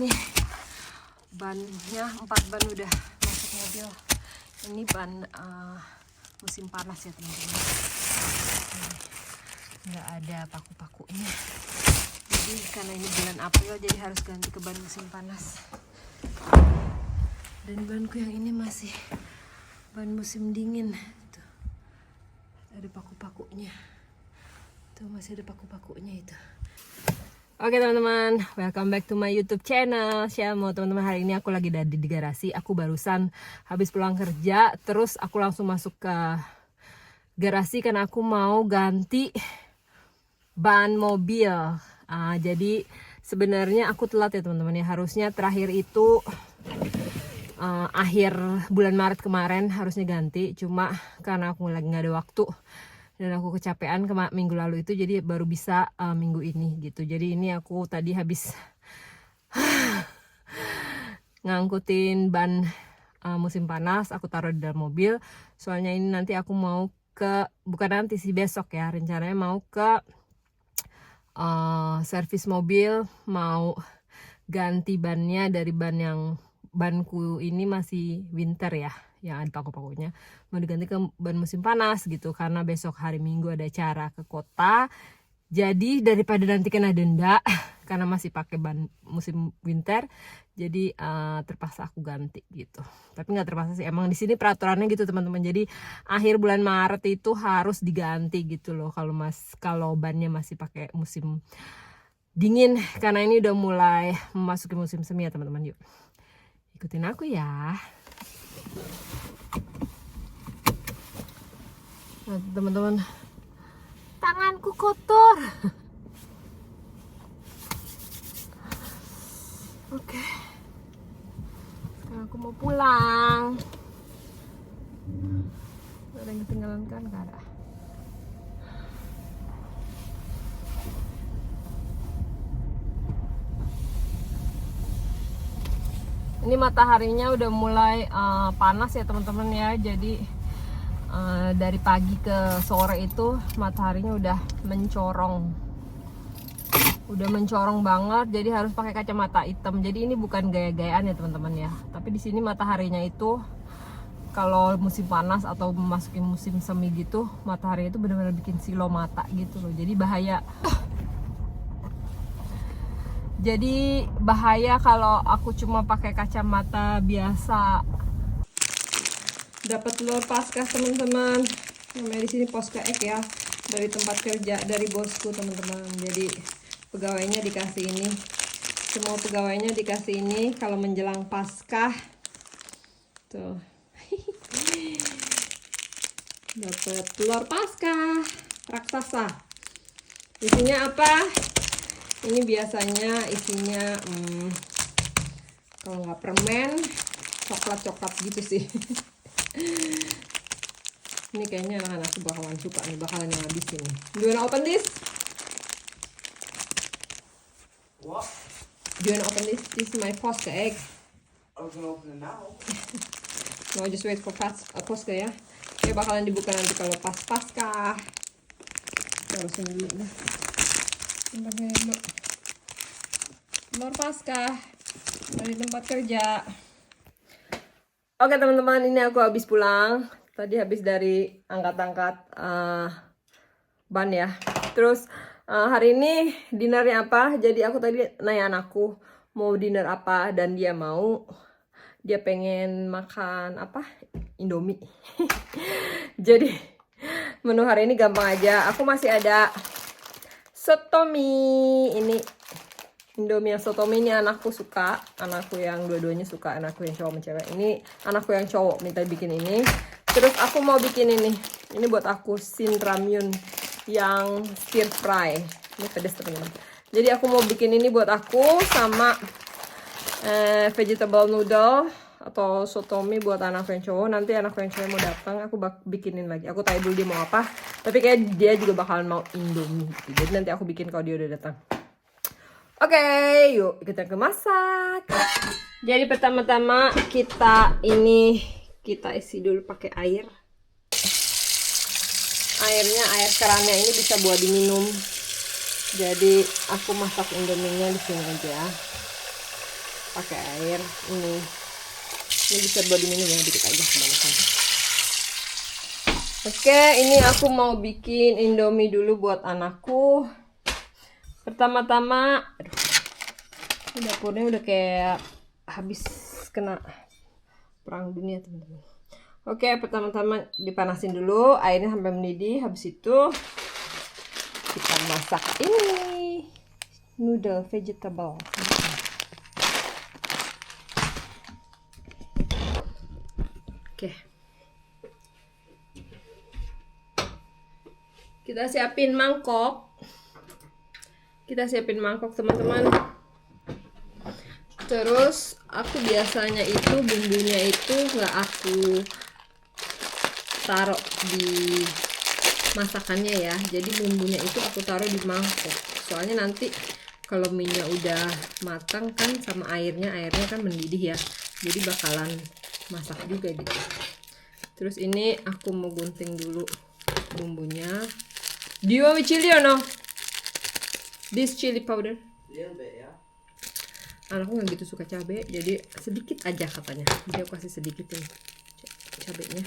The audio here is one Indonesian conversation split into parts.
Nih bannya 4 ban udah masuk mobil. Ini ban musim panas ya teman-teman. Nggak ada paku-pakunya. Jadi karena ini bulan April jadi harus ganti ke ban musim panas. Dan banku yang ini masih ban musim dingin. Tuh. Ada paku-pakunya. Tuh masih ada paku-pakunya itu. Oke teman-teman, welcome back to my YouTube channel. Shalom teman-teman, hari ini aku lagi di garasi. Aku barusan habis pulang kerja, terus aku langsung masuk ke garasi karena aku mau ganti ban mobil. Jadi sebenarnya aku telat ya teman-teman ya. Harusnya terakhir itu akhir bulan Maret kemarin harusnya ganti. Cuma karena aku lagi nggak ada waktu dan aku kecapean minggu lalu itu, jadi baru bisa minggu ini gitu. Jadi ini aku tadi habis ngangkutin ban musim panas, aku taruh di dalam mobil. Soalnya ini nanti aku mau ke, bukan nanti sih, besok ya, rencananya mau ke servis mobil, mau ganti bannya dari banku ini masih winter ya, yang ada paku-pakunya, mau diganti ke ban musim panas gitu, karena besok hari Minggu ada acara ke kota. Jadi daripada nanti kena denda karena masih pakai ban musim winter, jadi terpaksa aku ganti gitu. Tapi nggak terpaksa sih, emang di sini peraturannya gitu teman-teman. Jadi akhir bulan Maret itu harus diganti gitu loh, kalau bannya masih pakai musim dingin, karena ini udah mulai memasuki musim semi ya teman-teman. Yuk ikutin aku ya. Nah teman-teman, tanganku kotor. Oke, sekarang aku mau pulang. Ada yang ketinggalan kan? Gak ada. Ini mataharinya udah mulai panas ya teman-teman ya. Jadi dari pagi ke sore itu mataharinya udah mencorong banget, jadi harus pakai kacamata hitam. Jadi ini bukan gaya-gayaan ya teman-teman ya, tapi di sini mataharinya itu kalau musim panas atau memasuki musim semi gitu, matahari itu benar-benar bikin silo mata gitu loh. Jadi bahaya. Jadi bahaya kalau aku cuma pakai kacamata biasa. Dapat telur pasca teman-teman. Namanya di sini Posca Egg ya, dari tempat kerja dari bosku teman-teman. Jadi pegawainya dikasih ini. Semua pegawainya dikasih ini kalau menjelang Paskah. Tuh. Dapat telur pasca raksasa. Isinya apa? Ini biasanya isinya kalau nggak permen, coklat gitu sih. Ini kayaknya anak-anak bakalan suka nih, bakalan ngabisin nih. Do you wanna open this? What? Do you wanna open this? This is my Posca egg. I was gonna open it now. No, just wait for Posca ya. Dia bakalan dibuka nanti kalau pas Paskah. Harusin dulu nih. Tempatnya dulu. Telur Paskah dari tempat kerja. Oke teman-teman, ini aku habis pulang. Tadi habis dari angkat-angkat ban ya. Terus hari ini dinernya apa? Jadi aku tadi nanya anakku mau dinner apa, dan dia pengen makan apa? Indomie. Jadi menu hari ini gampang aja. Aku masih ada sotomi. Ini Indomie yang sotomi ini anakku suka. Anakku yang dua-duanya suka. Anakku yang cowok sama cewek. Ini anakku yang cowok minta bikin ini. Terus aku mau bikin ini. Ini buat aku sin ramyun yang stir fry. Ini pedas teman-teman. Jadi aku mau bikin ini buat aku sama vegetable noodle atau sotomi buat anakku yang cowok. Nanti anakku yang cowok mau datang, aku bikinin lagi. Aku tanya dulu dia mau apa. Tapi kayak dia juga bakalan mau Indomie gitu. Jadi nanti aku bikin kalau dia udah datang. Oke, yuk kita ke masak. Jadi pertama-tama kita isi dulu pakai air. Airnya, air kerannya ini bisa buat diminum. Jadi aku masak indominya di sini aja. pakai air ini bisa buat diminum ya, dikit aja kebanyakan. Oke, ini aku mau bikin Indomie dulu buat anakku. Pertama-tama, aduh, dapurnya udah kayak habis kena perang dunia teman-teman. Oke, pertama-tama dipanasin dulu airnya sampai mendidih. Habis itu kita masak ini noodle vegetable. Oke, kita siapin mangkok. Teman-teman. Terus aku biasanya itu bumbunya itu nggak aku taruh di masakannya ya, jadi bumbunya itu aku taruh di mangkok, soalnya nanti kalau minyak udah matang kan sama airnya kan mendidih ya, jadi bakalan masak juga gitu. Terus ini aku mau gunting dulu bumbunya. Do you want with chili or no? This chili powder? Little bit, yeah. Anakku nggak gitu suka cabai, jadi sedikit aja katanya. Jadi aku kasih sedikit ini cabenya.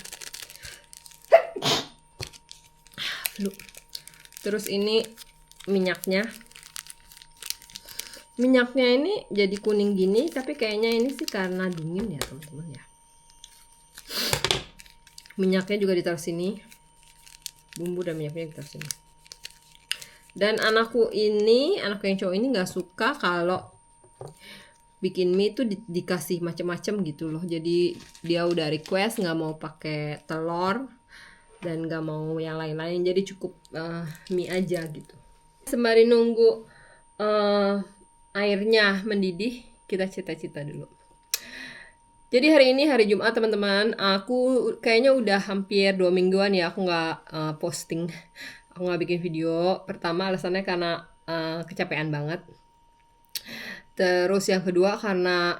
Terus ini minyaknya. Minyaknya ini jadi kuning gini, tapi kayaknya ini sih karena dingin ya teman-teman ya. Minyaknya juga ditaruh sini. Bumbu dan minyaknya ditaruh sini. Dan anakku yang cowok ini nggak suka kalau bikin mie itu dikasih macam-macam gitu loh. Jadi dia udah request nggak mau pakai telur dan nggak mau yang lain-lain. Jadi cukup mie aja gitu. Sembari nunggu airnya mendidih, kita cita-cita dulu. Jadi hari ini hari Jumat teman-teman. Aku kayaknya udah hampir 2 mingguan ya aku nggak posting. Aku nggak bikin video. Pertama alasannya karena kecapean banget. Terus yang kedua karena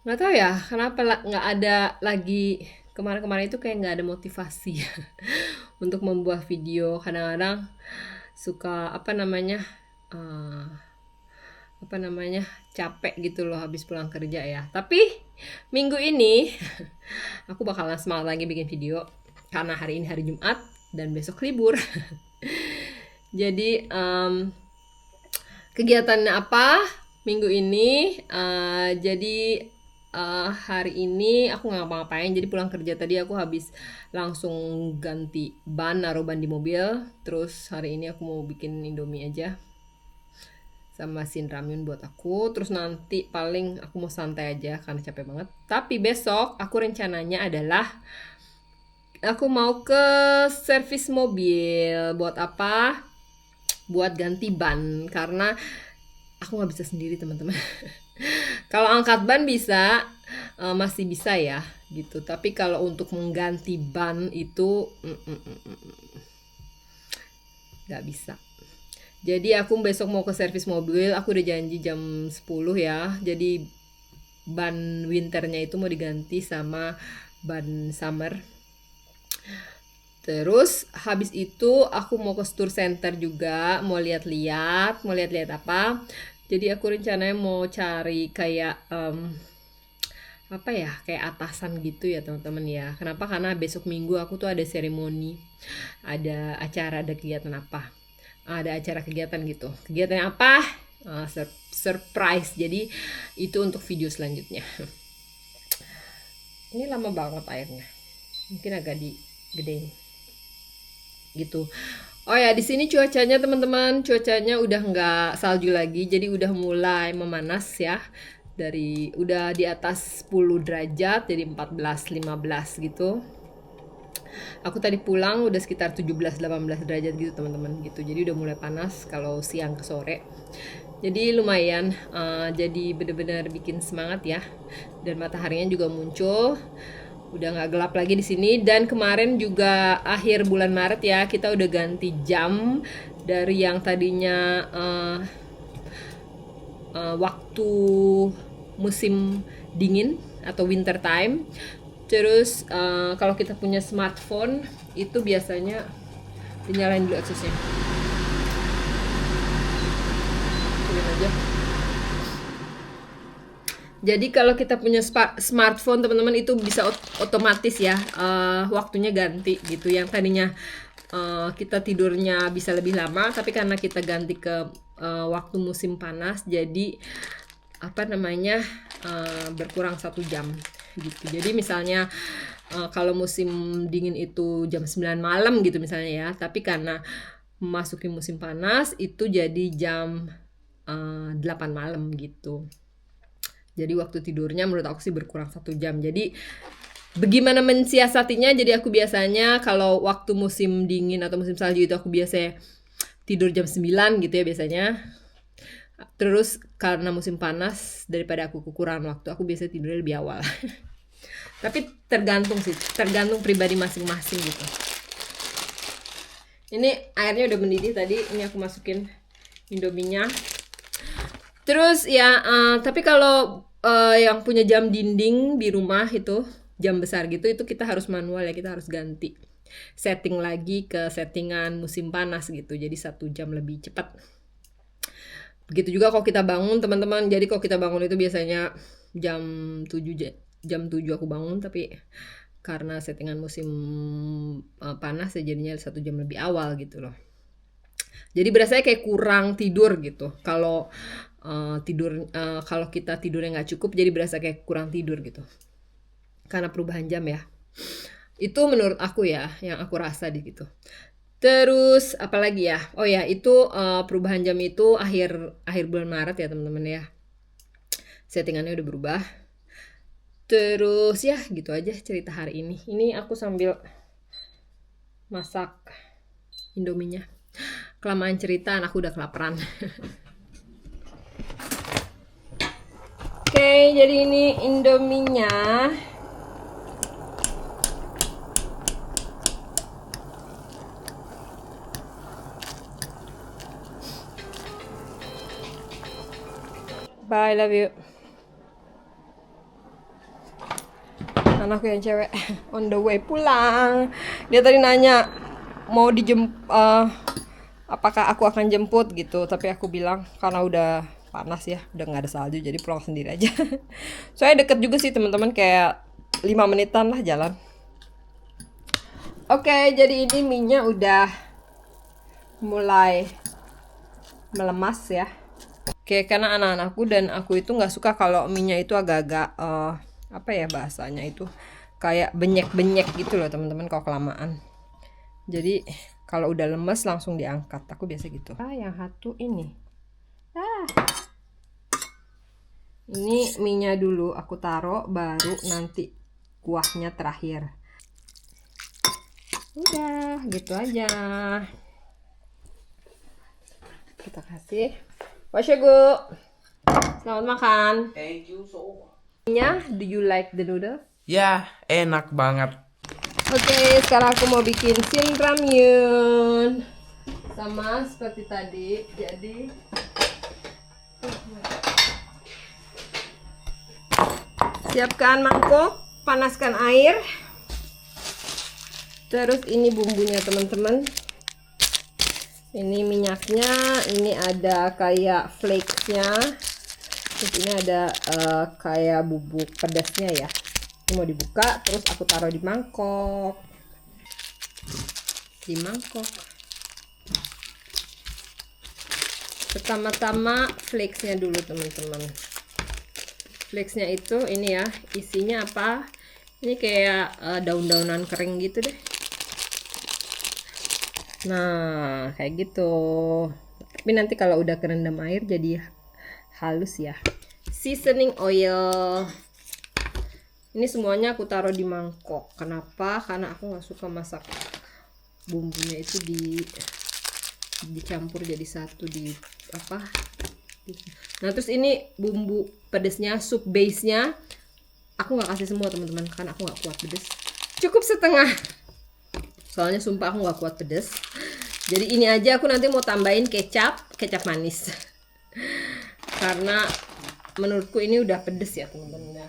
nggak tahu ya kenapa nggak ada lagi, kemarin-kemarin itu kayak nggak ada motivasi untuk membuat video. Kadang-kadang suka capek gitu loh habis pulang kerja ya. Tapi minggu ini aku bakalan semangat lagi bikin video karena hari ini hari Jumat dan besok libur. Jadi kegiatannya apa minggu ini? Jadi hari ini aku nggak ngapa-ngapain. Jadi pulang kerja tadi aku habis langsung ganti naruh ban di mobil. Terus hari ini aku mau bikin Indomie aja sama sin ramyun buat aku. Terus nanti paling aku mau santai aja karena capek banget. Tapi besok aku rencananya adalah aku mau ke servis mobil. Buat apa? Buat ganti ban, karena aku nggak bisa sendiri teman-teman. Kalau angkat ban bisa, masih bisa ya gitu. Tapi kalau untuk mengganti ban itu nggak bisa. Jadi aku besok mau ke servis mobil. Aku udah janji jam 10 ya. Jadi ban winternya itu mau diganti sama ban summer. Terus habis itu aku mau ke store center juga, mau lihat-lihat apa. Jadi aku rencananya mau cari kayak kayak atasan gitu ya teman-teman ya. Kenapa? Karena besok Minggu aku tuh ada seremoni, ada acara, ada kegiatan apa? Ada acara kegiatan gitu. Kegiatan apa? Surprise. Jadi itu untuk video selanjutnya. Ini lama banget airnya. Mungkin agak digedein. Gitu. Oh ya, di sini cuacanya teman-teman, cuacanya udah nggak salju lagi, jadi udah mulai memanas ya. Udah di atas 10 derajat, jadi 14-15 gitu. Aku tadi pulang udah sekitar 17-18 derajat gitu teman-teman gitu. Jadi udah mulai panas kalau siang ke sore. Jadi lumayan, jadi bener-bener bikin semangat ya. Dan mataharinya juga muncul. Udah nggak gelap lagi di sini. Dan kemarin juga akhir bulan Maret ya, kita udah ganti jam dari yang tadinya waktu musim dingin atau winter time. Terus kalau kita punya smartphone itu biasanya dinyalain dulu aksesnya. Aja. Jadi kalau kita punya smartphone teman-teman itu bisa otomatis ya waktunya ganti gitu. Yang tadinya kita tidurnya bisa lebih lama, tapi karena kita ganti ke waktu musim panas, jadi apa namanya berkurang 1 jam gitu. Jadi misalnya kalau musim dingin itu jam 9 malam gitu misalnya ya, tapi karena memasuki musim panas itu jadi jam 8 malam gitu. Jadi waktu tidurnya menurut aku sih berkurang 1 jam. Jadi bagaimana mensiasatinya? Jadi aku biasanya kalau waktu musim dingin atau musim salju itu aku biasanya tidur jam 9 gitu ya biasanya. Terus karena musim panas daripada aku kekurangan waktu, aku biasanya tidurnya lebih awal. Tapi tergantung sih, tergantung pribadi masing-masing gitu. Ini airnya udah mendidih tadi, ini aku masukin Indominya. Terus ya, tapi kalau yang punya jam dinding di rumah itu, jam besar gitu, itu kita harus manual ya, kita harus ganti. Setting lagi ke settingan musim panas gitu, jadi 1 jam lebih cepat. Begitu juga kalau kita bangun teman-teman, jadi kalau kita bangun itu biasanya jam 7 aku bangun, tapi karena settingan musim panas ya jadinya 1 jam lebih awal gitu loh. Jadi berasanya kayak kurang tidur gitu. Kalau kalau kita tidurnya nggak cukup, jadi berasa kayak kurang tidur gitu. Karena perubahan jam ya. Itu menurut aku ya, yang aku rasa di gitu. Terus apalagi ya? Oh ya, itu perubahan jam itu akhir bulan Maret ya teman-teman ya. Settingannya udah berubah. Terus ya gitu aja cerita hari ini. Ini aku sambil masak Indominya. Kelamaan cerita, anakku udah kelaparan. Oke, jadi ini Indominya. Bye, love you. Anakku yang cewek on the way pulang. Dia tadi nanya mau apakah aku akan jemput gitu, tapi aku bilang karena udah panas ya, udah nggak ada salju, jadi pulang sendiri aja. Soalnya deket juga sih teman-teman, kayak 5 menitan lah jalan. Oke, jadi ini minyak udah mulai melemas ya. Oke, karena anak-anakku dan aku itu nggak suka kalau minyak itu agak-agak apa ya bahasanya itu, kayak benyek-benyek gitu loh teman-teman kalau kelamaan. Jadi kalau udah lemes langsung diangkat. Aku biasa gitu. Yang satu ini. Ini minyak dulu aku taruh, baru nanti kuahnya terakhir. Udah, gitu aja. Kita kasih. Washagu. Selamat makan. Thank you so much. Do you like the noodle? Ya, enak banget. Oke, sekarang aku mau bikin sin ramyun. Sama seperti tadi. Jadi siapkan mangkok, panaskan air. Terus ini bumbunya teman-teman. Ini minyaknya, ini ada kayak flakesnya. Terus ini ada kayak bubuk pedasnya ya. Ini mau dibuka, terus aku taruh di mangkok. Pertama-tama flakesnya dulu teman-teman. Flakesnya itu ini ya, isinya apa? Ini kayak daun-daunan kering gitu deh. Nah, kayak gitu. Tapi nanti kalau udah kerendam air jadi halus ya. Seasoning oil. Ini semuanya aku taruh di mangkok. Kenapa? Karena aku nggak suka masak bumbunya itu dicampur jadi satu di apa. Nah terus ini bumbu pedesnya, soup base-nya aku nggak kasih semua teman-teman, karena aku nggak kuat pedes. Cukup setengah. Soalnya sumpah aku nggak kuat pedes. Jadi ini aja, aku nanti mau tambahin kecap manis. Karena menurutku ini udah pedes ya teman-teman ya.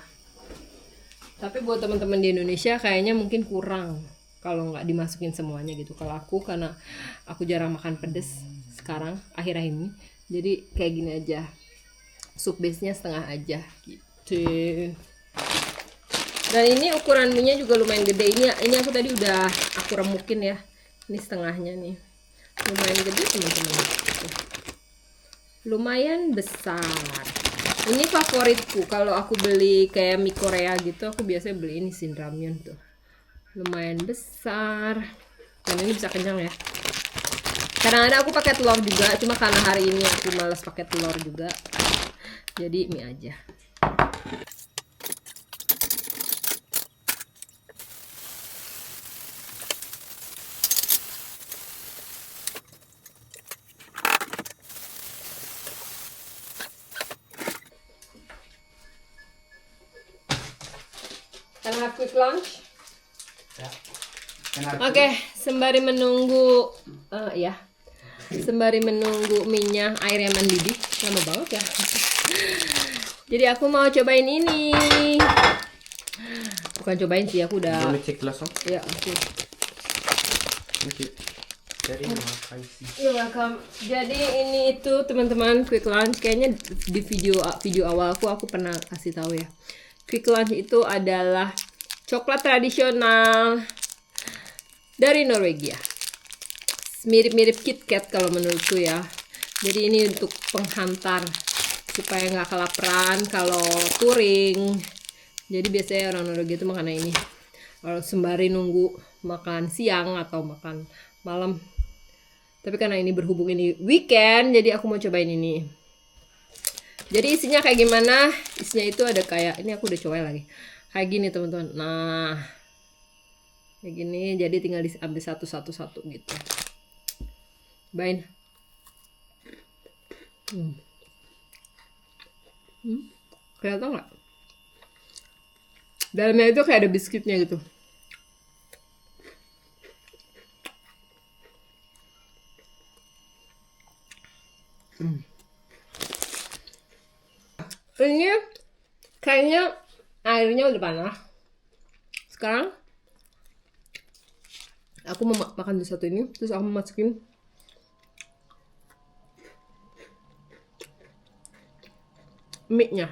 Tapi buat teman-teman di Indonesia kayaknya mungkin kurang kalau nggak dimasukin semuanya gitu. Kalau aku, karena aku jarang makan pedes sekarang akhir-akhir ini, jadi kayak gini aja, soup base nya setengah aja gitu. Tuh. Dan ini ukuran mie-nya juga lumayan gede. Ini aku tadi udah aku remukin ya. Ini setengahnya nih. Lumayan gede teman-teman. Lumayan besar. Ini favoritku. Kalau aku beli kayak mie Korea gitu, aku biasanya beli ini Shin Ramyun tuh. Lumayan besar. Dan ini bisa kenyang ya. Kadang-kadang aku pakai telur juga, cuma karena hari ini aku malas pakai telur juga. Jadi mie aja. Can I have quick lunch? Ya. Oke, sembari menunggu sembari menunggu minyak airnya mendidih, lama banget ya. Jadi aku mau cobain ini. Bukan cobain sih, aku udah. Boleh cek langsung. Ya, oke. Thank you. Terima kasih. You're welcome. Jadi ini itu teman-teman quick lunch. Kayaknya di video awalku aku pernah kasih tahu ya. Quick lunch itu adalah coklat tradisional dari Norwegia. Mirip-mirip KitKat kalau menurutku ya. Jadi ini untuk penghantar supaya nggak kelaparan kalau touring. Jadi biasanya orang Norwegia itu makan ini. Kalau sembari nunggu makan siang atau makan malam. Tapi karena ini berhubung ini weekend, jadi aku mau cobain ini. Jadi isinya kayak gimana? Isinya itu ada kayak, ini aku udah cobain lagi. Kayak gini teman-teman. Nah, kayak gini. Jadi tinggal diambil satu-satu gitu. Cobain. Kelihatan nggak? Dalamnya itu kayak ada biskuitnya gitu. Ini kayaknya airnya udah panas. Sekarang aku mau makan satu ini, terus aku masukin mie-nya.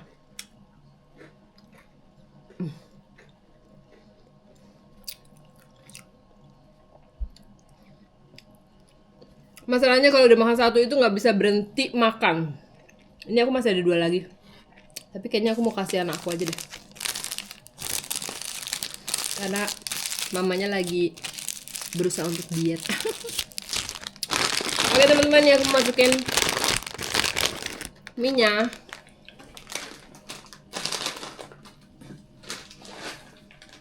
Masalahnya kalau udah makan satu itu nggak bisa berhenti makan. Ini aku masih ada 2 lagi. Tapi kayaknya aku mau kasih anakku aja deh. Karena mamanya lagi berusaha untuk diet. Oke teman-teman, ya aku masukin minyak.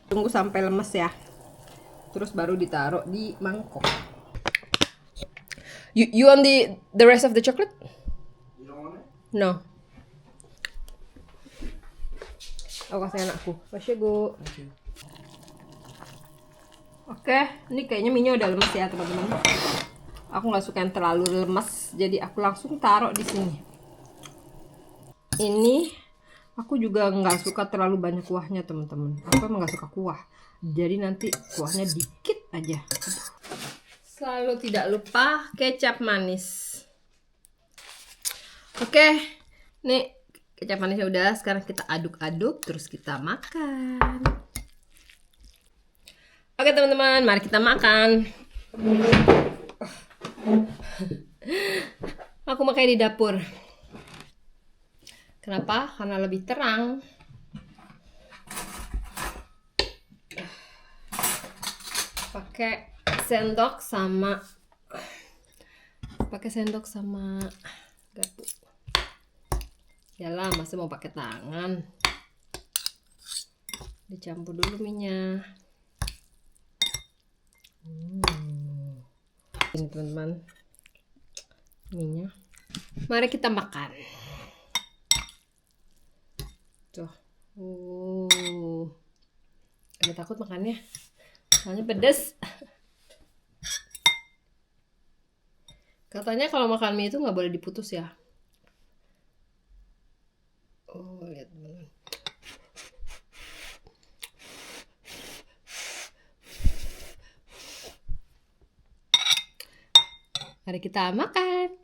Tunggu sampai lemes ya. Terus baru ditaruh di mangkok. You want the rest of the chocolate? You don't want it? No. Aku kasih anakku. Wasyego. Oke, ini kayaknya minyak udah lemes ya teman-teman. Aku nggak suka yang terlalu lemes, jadi aku langsung taruh di sini. Ini aku juga nggak suka terlalu banyak kuahnya teman-teman. Aku emang nggak suka kuah, jadi nanti kuahnya dikit aja. Selalu tidak lupa kecap manis. Oke, nih kecap manisnya udah. Sekarang kita aduk-aduk, terus kita makan. Oke teman-teman, mari kita makan. Aku makan di dapur. Kenapa? Karena lebih terang. Pakai sendok sama garpu. Yalah, masa mau pakai tangan. Dicampur dulu minyak. Ini teman-teman, minyak. Mari kita makan. Tuh. Agak takut makannya, soalnya pedas. Katanya kalau makan mie itu nggak boleh diputus ya. Oh, lihat teman-teman. Mari kita makan.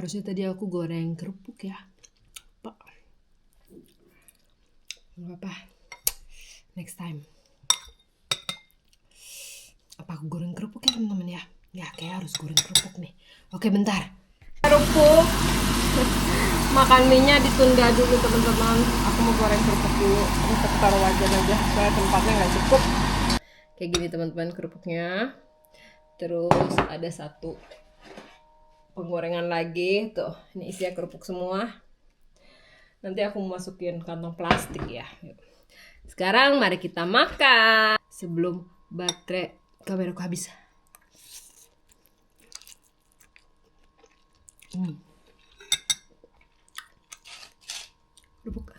Harusnya tadi aku goreng kerupuk ya. Pak. Nggak apa. Next time. Apa aku goreng kerupuk ya teman-teman ya? Ya kayak harus goreng kerupuk nih. Oke bentar. Kerupuk. Makan mie-nya ditunda dulu teman-teman. Aku mau goreng kerupuk dulu. Untuk taruh wajan aja. Soalnya tempatnya nggak cukup. Kayak gini teman-teman kerupuknya. Terus ada satu penggorengan lagi. Tuh ini isinya kerupuk semua. Nanti aku mau masukin kantong plastik ya. Sekarang mari kita makan. Sebelum baterai kameraku habis. Kerupuk.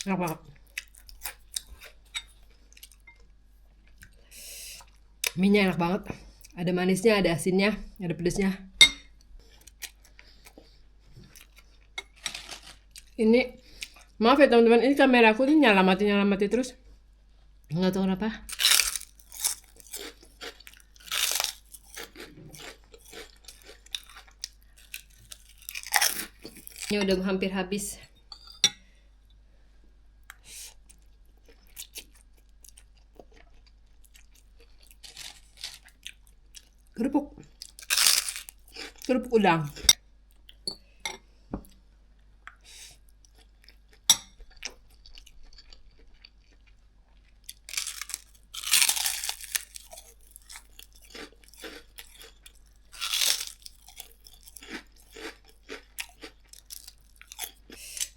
Enak banget. Mie-nya enak banget. Ada manisnya, ada asinnya, ada pedasnya. Ini maaf ya teman-teman, ini kamera aku nih nyala mati terus. Nggak tahu kenapa. Ini udah hampir habis. Kerupuk udang.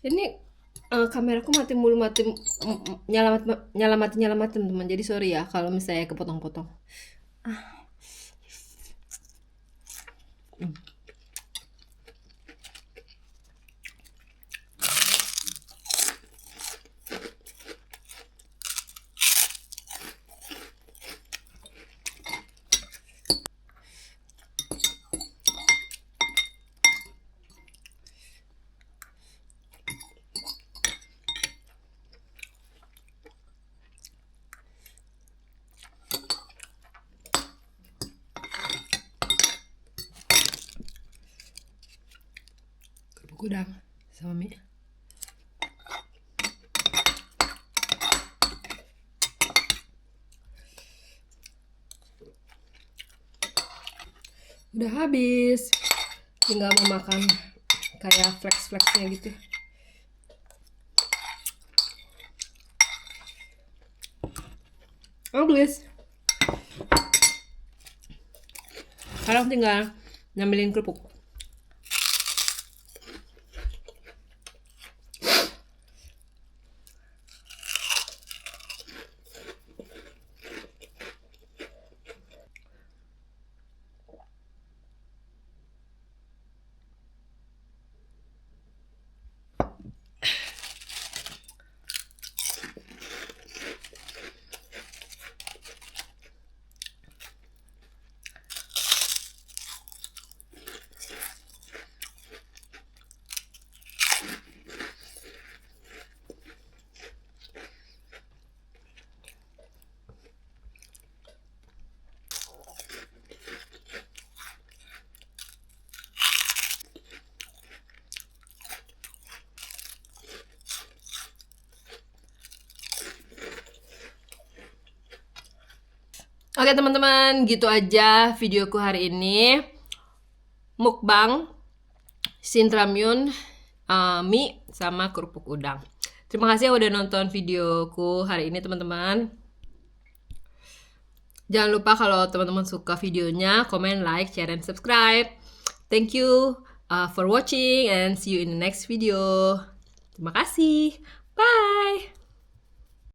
Ini kameraku mati mulu nyala mati teman-teman. Jadi sorry ya kalau misalnya kepotong-potong. Kerupuk udang sama mie. Udah habis. Tinggal mau makan kayak flex-flexnya gitu. Habis. Sekarang tinggal nyambilin kerupuk. Oke teman-teman, gitu aja videoku hari ini. Mukbang Shin Ramyun, mie sama kerupuk udang. Terima kasih yang udah nonton videoku hari ini teman-teman. Jangan lupa kalau teman-teman suka videonya, comment, like, share, and subscribe. Thank you for watching and see you in the next video. Terima kasih. Bye.